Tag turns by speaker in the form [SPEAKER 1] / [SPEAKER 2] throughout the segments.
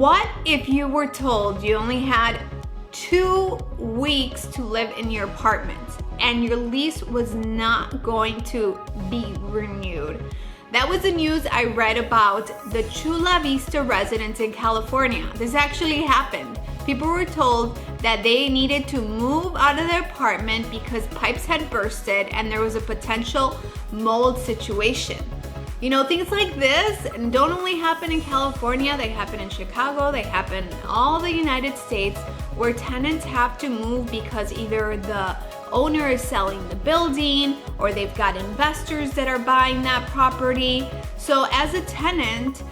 [SPEAKER 1] what if you were told you only had 2 weeks to live in your apartment and your lease was not going to be renewed? That was the news I read about the Chula Vista residents in California. This actually happened. People were told that they needed to move out of their apartment because pipes had bursted and there was a potential mold situation. You know, things like this don't only happen in California, they happen in Chicago, they happen in all the United States, where tenants have to move because either the owner is selling the building or they've got investors that are buying that property. So as a tenant,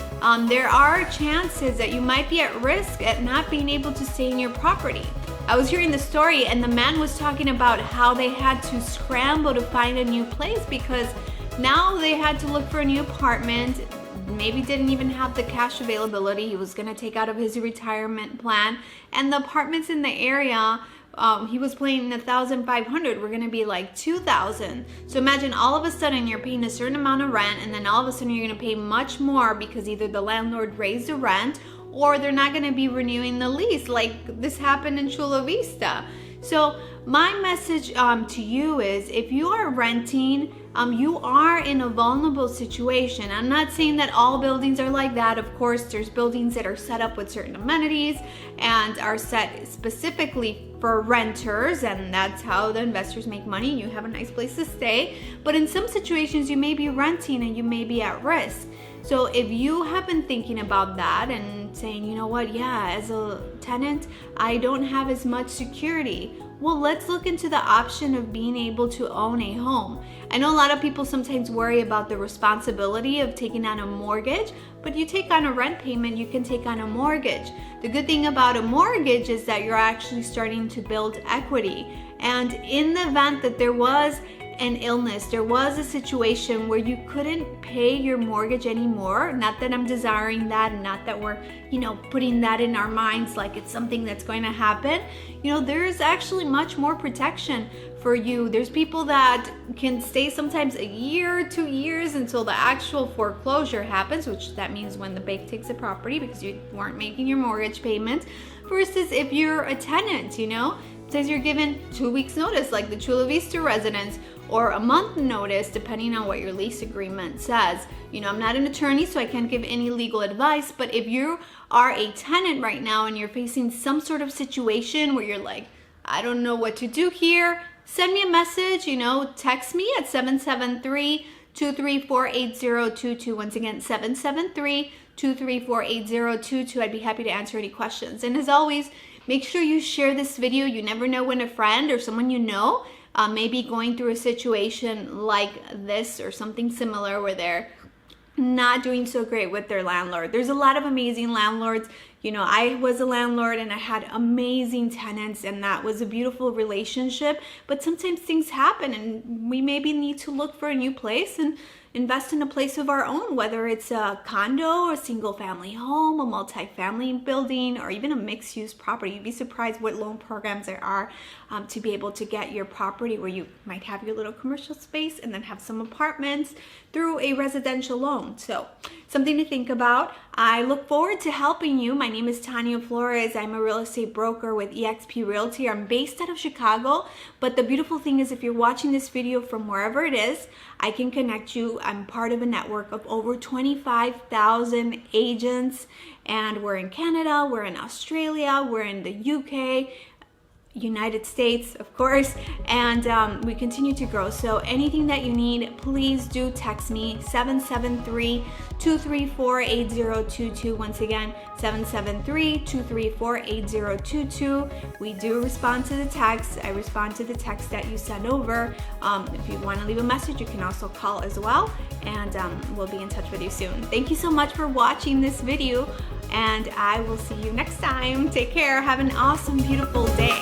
[SPEAKER 1] there are chances that you might be at risk at not being able to stay in your property. I was hearing the story and the man was talking about how they had to scramble to find a new place because now they had to look for a new apartment, maybe didn't even have the cash availability he was gonna take out of his retirement plan. And the apartments in the area, he was paying $1,500, were gonna be like $2,000. So imagine all of a sudden you're paying a certain amount of rent and then all of a sudden you're gonna pay much more because either the landlord raised the rent or they're not gonna be renewing the lease, like this happened in Chula Vista. So my message to you is, if you are renting, you are in a vulnerable situation. I'm not saying that all buildings are like that. Of course, there's buildings that are set up with certain amenities and are set specifically for renters, and that's how the investors make money. You have a nice place to stay. But in some situations, you may be renting and you may be at risk. So if you have been thinking about that and saying, you know what, yeah, as a tenant, I don't have as much security. Well, let's look into the option of being able to own a home. I know a lot of people sometimes worry about the responsibility of taking on a mortgage, but you take on a rent payment, you can take on a mortgage. The good thing about a mortgage is that you're actually starting to build equity. And in the event that there was an illness, there was a situation where you couldn't pay your mortgage anymore, not that I'm desiring that, and not that we're, putting that in our minds like it's something that's going to happen. There's actually much more protection for you. There's people that can stay sometimes a year, 2 years until the actual foreclosure happens, which that means when the bank takes the property because you weren't making your mortgage payment, versus if you're a tenant, says you're given 2 weeks notice like the Chula Vista residents, or a month notice depending on what your lease agreement says. I'm not an attorney, so I can't give any legal advice, but if you are a tenant right now and you're facing some sort of situation where you're like, I don't know what to do here, send me a message, text me at 773-234-8022. Once again, 773-234-8022. I'd be happy to answer any questions. And as always, make sure you share this video. You never know when a friend or someone you know may be going through a situation like this or something similar where they're not doing so great with their landlord. There's a lot of amazing landlords. I was a landlord and I had amazing tenants, and that was a beautiful relationship. But sometimes things happen and we maybe need to look for a new place and invest in a place of our own, whether it's a condo, a single family home, a multi-family building, or even a mixed-use property. You'd be surprised what loan programs there are to be able to get your property where you might have your little commercial space and then have some apartments through a residential loan. So something to think about. I look forward to helping you. My name is Tanya Flores. I'm a real estate broker with eXp Realty. I'm based out of Chicago, but the beautiful thing is if you're watching this video from wherever it is, I can connect you. I'm part of a network of over 25,000 agents, and we're in Canada, we're in Australia, we're in the UK, United States, of course, and we continue to grow. So anything that you need, please do text me, 773-234-8022. Once again, 773-234-8022. We do respond to the text. I respond to the text that you send over. If you want to leave a message, you can also call as well, and we'll be in touch with you soon. Thank you so much for watching this video, and I will see you next time. Take care. Have an awesome, beautiful day.